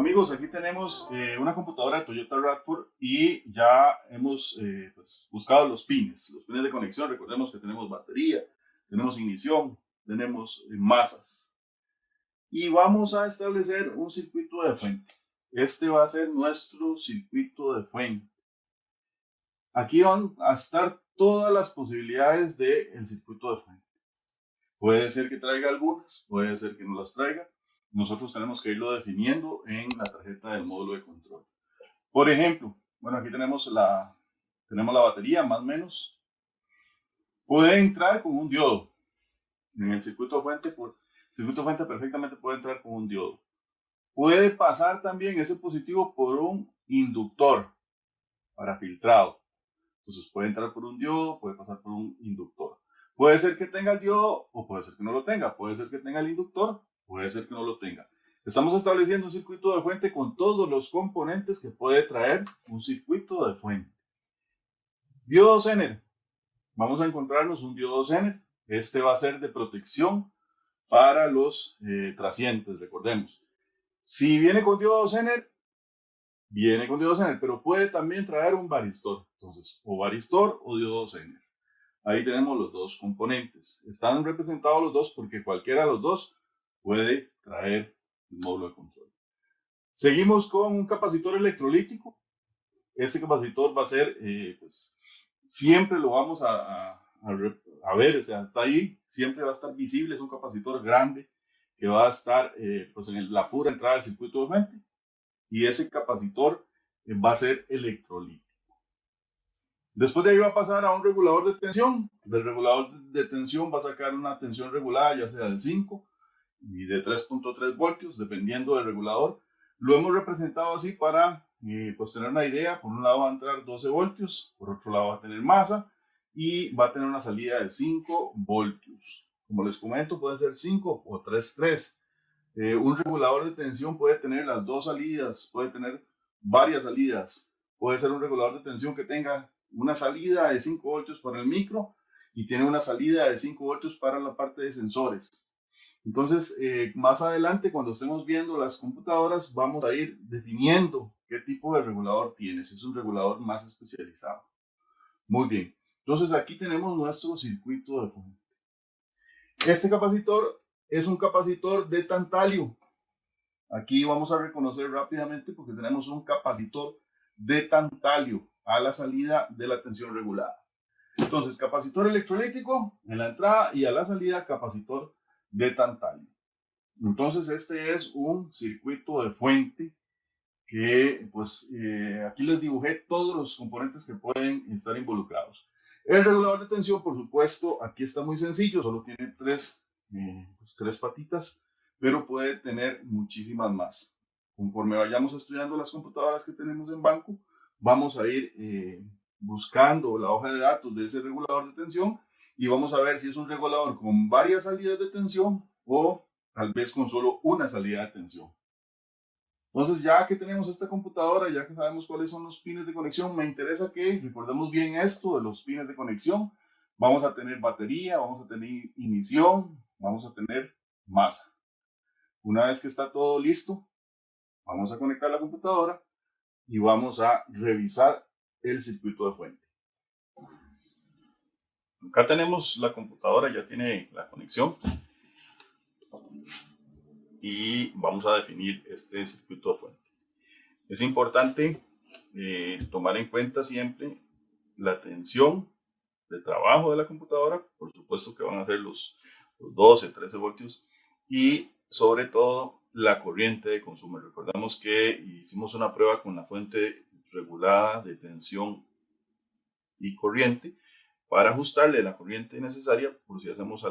Amigos, aquí tenemos una computadora de Toyota RAV4 y ya hemos buscado los pines de conexión. Recordemos que tenemos batería, tenemos ignición, tenemos masas y vamos a establecer un circuito de fuente. Este va a ser nuestro circuito de fuente. Aquí van a estar todas las posibilidades del circuito de fuente. Puede ser que traiga algunas, puede ser que no las traiga. Nosotros tenemos que irlo definiendo en la tarjeta del módulo de control. Por ejemplo, bueno, aquí tenemos la batería, más o menos. Puede entrar con un diodo. En el circuito fuente perfectamente puede entrar con un diodo. Puede pasar también ese positivo por un inductor para filtrado. Entonces puede entrar por un diodo, puede pasar por un inductor. Puede ser que tenga el diodo o puede ser que no lo tenga. Puede ser que tenga el inductor, puede ser que no lo tenga. Estamos estableciendo un circuito de fuente con todos los componentes que puede traer un circuito de fuente. Diodo Zener. Vamos a encontrarnos un diodo Zener. Este va a ser de protección para los trascientes, recordemos. Si viene con diodo Zener, viene con diodo Zener, pero puede también traer un varistor. Entonces, o varistor o diodo Zener. Ahí tenemos los dos componentes. Están representados los dos porque cualquiera de los dos puede traer el módulo de control. Seguimos con un capacitor electrolítico. Este capacitor va a ser, siempre lo vamos a ver, o sea, está ahí, siempre va a estar visible. Es un capacitor grande que va a estar en la pura entrada del circuito de fuente. Y ese capacitor va a ser electrolítico. Después de ahí va a pasar a un regulador de tensión. Del regulador de tensión va a sacar una tensión regulada, ya sea de 5 y de 3.3 voltios, dependiendo del regulador. Lo hemos representado así para tener una idea. Por un lado va a entrar 12 voltios, por otro lado va a tener masa y va a tener una salida de 5 voltios. Como les comento, puede ser 5 o 3.3. Un regulador de tensión puede tener las dos salidas, puede tener varias salidas. Puede ser un regulador de tensión que tenga una salida de 5 voltios para el micro y tiene una salida de 5 voltios para la parte de sensores. Entonces, más adelante, cuando estemos viendo las computadoras, vamos a ir definiendo qué tipo de regulador tiene. Si es un regulador más especializado. Muy bien. Entonces, aquí tenemos nuestro circuito de fuente. Este capacitor es un capacitor de tantalio. Aquí vamos a reconocer rápidamente porque tenemos un capacitor de tantalio a la salida de la tensión regulada. Entonces, capacitor electrolítico en la entrada y a la salida capacitor de tantalio. Entonces, este es un circuito de fuente que, aquí les dibujé todos los componentes que pueden estar involucrados. El regulador de tensión, por supuesto, aquí está muy sencillo, solo tiene tres patitas, pero puede tener muchísimas más. Conforme vayamos estudiando las computadoras que tenemos en banco, vamos a ir buscando la hoja de datos de ese regulador de tensión y vamos a ver si es un regulador con varias salidas de tensión o tal vez con solo una salida de tensión. Entonces, ya que tenemos esta computadora, ya que sabemos cuáles son los pines de conexión, me interesa que recordemos bien esto de los pines de conexión. Vamos a tener batería, vamos a tener ignición, vamos a tener masa. Una vez que está todo listo, vamos a conectar la computadora y vamos a revisar el circuito de fuente. Acá tenemos la computadora, ya tiene la conexión. Y vamos a definir este circuito de fuente. Es importante tomar en cuenta siempre la tensión de trabajo de la computadora, por supuesto que van a ser los 12, 13 voltios, y sobre todo la corriente de consumo. Recordamos que hicimos una prueba con la fuente regulada de tensión y corriente para ajustarle la corriente necesaria por si hacemos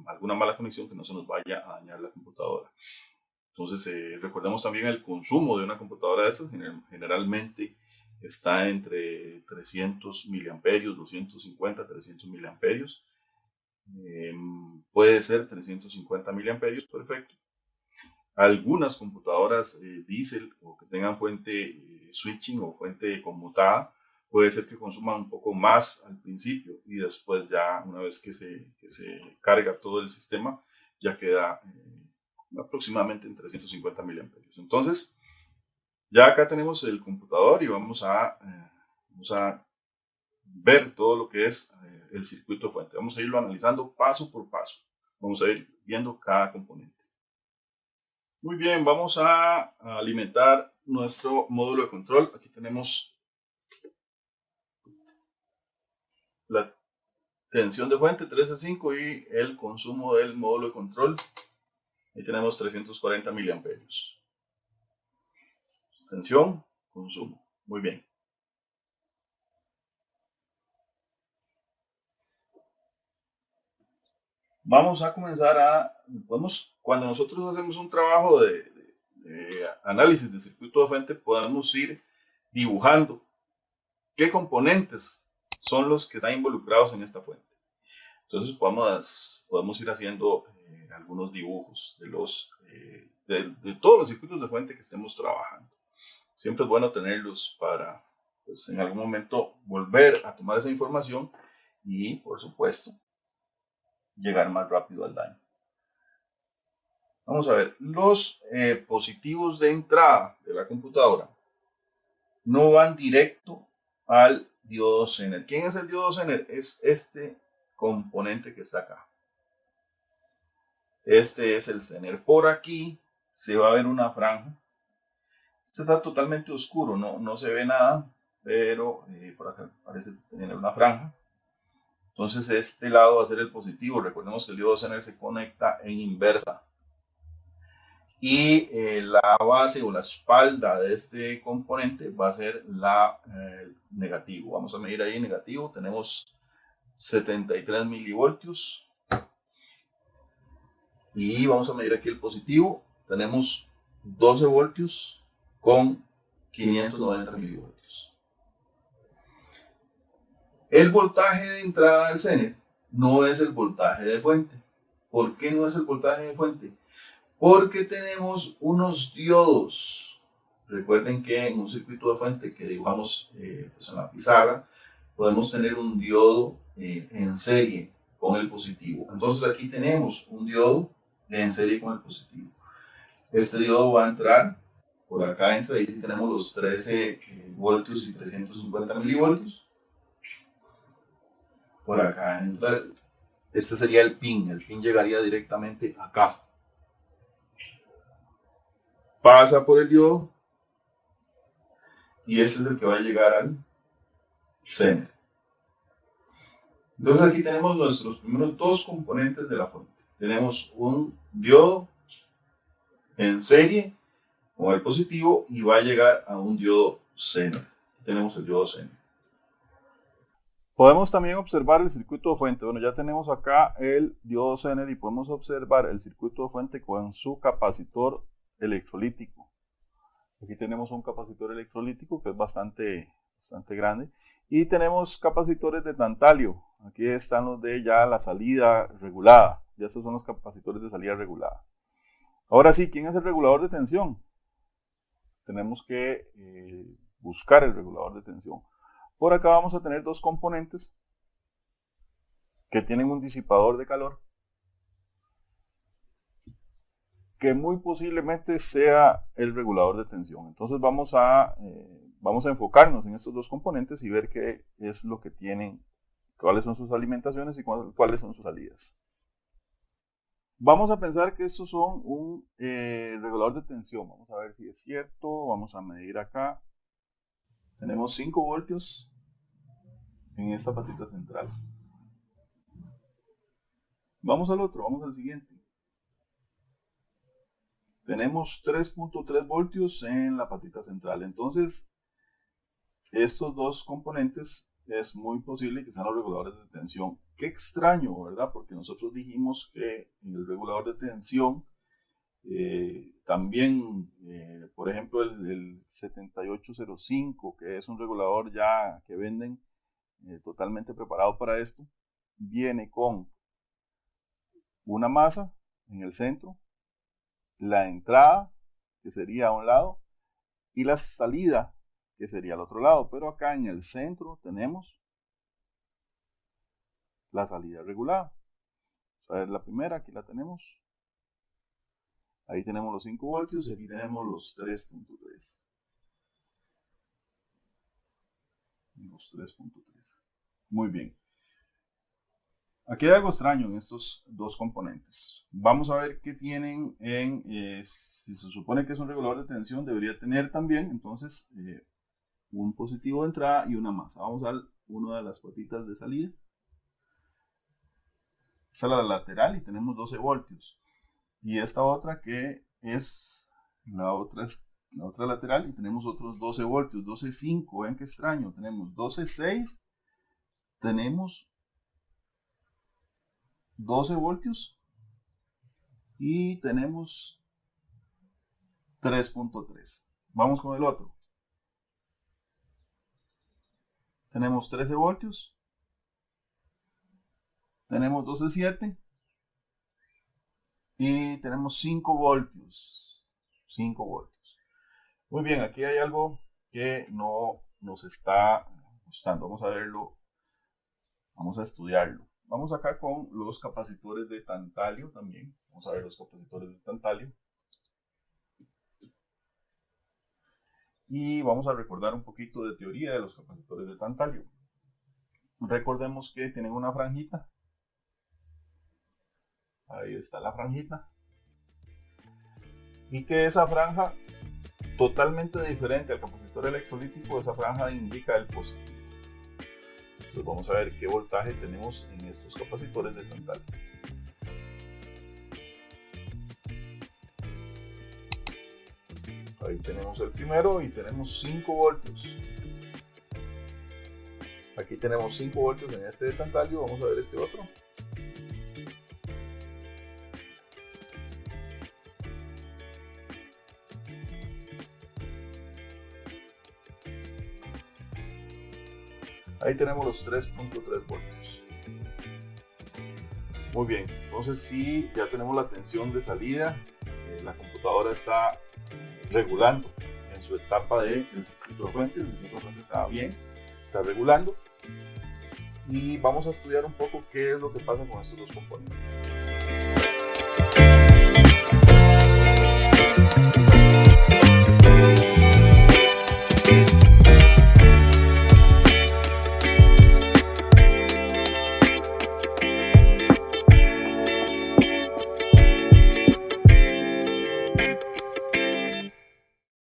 alguna mala conexión que no se nos vaya a dañar la computadora. Entonces, recordemos también el consumo de una computadora de estas. Generalmente está entre 300 miliamperios, 250, 300 miliamperios. Puede ser 350 miliamperios, perfecto. Algunas computadoras diésel o que tengan fuente switching o fuente conmutada, puede ser que consuman un poco más al principio y después ya una vez que se carga todo el sistema ya queda aproximadamente en 350 miliamperios. Entonces, Ya acá tenemos el computador y vamos a ver todo lo que es el circuito de fuente. Vamos a irlo analizando paso por paso. Vamos a ir viendo cada componente. Muy bien, vamos a alimentar nuestro módulo de control. Aquí tenemos la tensión de fuente 13.5 y el consumo del módulo de control. Ahí tenemos 340 miliamperios. Tensión, consumo. Muy bien. Vamos a comenzar cuando nosotros hacemos un trabajo de análisis de circuito de fuente, podemos ir dibujando qué componentes son los que están involucrados en esta fuente. Entonces podemos ir haciendo algunos dibujos de todos los circuitos de fuente que estemos trabajando. Siempre es bueno tenerlos para, pues, en algún momento volver a tomar esa información y, por supuesto, llegar más rápido al daño. Vamos a ver, los positivos de entrada de la computadora no van directo al diodo Zener. ¿Quién es el diodo Zener? Es este componente que está acá. Este es el Zener. Por aquí se va a ver una franja. Este está totalmente oscuro, no se ve nada, pero por acá parece tener una franja. Entonces este lado va a ser el positivo. Recordemos que el diodo Zener se conecta en inversa. Y la base o la espalda de este componente va a ser la negativo. Vamos a medir ahí negativo. Tenemos 73 milivoltios. Y vamos a medir aquí el positivo. Tenemos 12 voltios con 590 milivoltios. El voltaje de entrada del Zener no es el voltaje de fuente. ¿Por qué no es el voltaje de fuente? Porque tenemos unos diodos. Recuerden que en un circuito de fuente que dibujamos pues en la pizarra, podemos tener un diodo en serie con el positivo. Entonces aquí tenemos un diodo en serie con el positivo. Este diodo va a entrar, por acá entra, ahí sí tenemos los 13 voltios y 350 milivoltios. Por acá entra, este sería el pin llegaría directamente acá. Pasa por el diodo y este es el que va a llegar al Zener. Entonces aquí tenemos nuestros primeros dos componentes de la fuente. Tenemos un diodo en serie con el positivo y va a llegar a un diodo Zener. Aquí tenemos el diodo Zener. Podemos también observar el circuito de fuente. Bueno, ya tenemos acá el diodo Zener y podemos observar el circuito de fuente con su capacitor electrolítico. Aquí tenemos un capacitor electrolítico que es bastante grande. Y tenemos capacitores de tantalio. Aquí están los de ya la salida regulada. Ya estos son los capacitores de salida regulada. Ahora sí, ¿quién es el regulador de tensión? Tenemos que buscar el regulador de tensión. Por acá vamos a tener dos componentes que tienen un disipador de calor que muy posiblemente sea el regulador de tensión. Entonces vamos a enfocarnos en estos dos componentes y ver qué es lo que tienen, cuáles son sus alimentaciones y cuáles son sus salidas. Vamos a pensar que estos son un regulador de tensión. Vamos a ver si es cierto. Vamos a medir acá. Tenemos 5 voltios en esta patita central. Vamos al otro, vamos al siguiente. Tenemos 3.3 voltios en la patita central. Entonces, estos dos componentes es muy posible que sean los reguladores de tensión. Qué extraño, ¿verdad? Porque nosotros dijimos que en el regulador de tensión también, por ejemplo, el 7805, que es un regulador ya que venden totalmente preparado para esto, viene con una masa en el centro, la entrada, que sería a un lado, y la salida, que sería al otro lado. Pero acá en el centro tenemos la salida regulada. Vamos a ver la primera, aquí la tenemos. Ahí tenemos los 5 voltios y aquí tenemos los 3.3. en los 3.3. Muy bien. Aquí hay algo extraño en estos dos componentes. Vamos a ver qué tienen si se supone que es un regulador de tensión, debería tener también, entonces, un positivo de entrada y una masa. Vamos a una de las patitas de salida. Esta es la lateral y tenemos 12 voltios. Y esta otra que es la otra lateral y tenemos otros 12 voltios, 12.5. Vean qué extraño, tenemos 12.6, tenemos 12 voltios y tenemos 3.3. Vamos con el otro. Tenemos 13 voltios, tenemos 12.7 y tenemos 5 voltios. 5 voltios. Muy bien, aquí hay algo que no nos está gustando. Vamos a verlo, vamos a estudiarlo. Vamos acá con los capacitores de tantalio también. Vamos a ver los capacitores de tantalio. Y vamos a recordar un poquito de teoría de los capacitores de tantalio. Recordemos que tienen una franjita. Ahí está la franjita. Y que esa franja, totalmente diferente al capacitor electrolítico, esa franja indica el positivo. Entonces vamos a ver qué voltaje tenemos en estos capacitores de tantalio. Ahí tenemos el primero y tenemos 5 voltios. Aquí tenemos 5 voltios en este de tantalio. Vamos a ver este otro. Ahí tenemos los 3.3 voltios. Muy bien, entonces sí, ya tenemos la tensión de salida. La computadora está regulando en su etapa de circuito de fuente. El circuito de fuente está bien, está regulando. Y vamos a estudiar un poco qué es lo que pasa con estos dos componentes.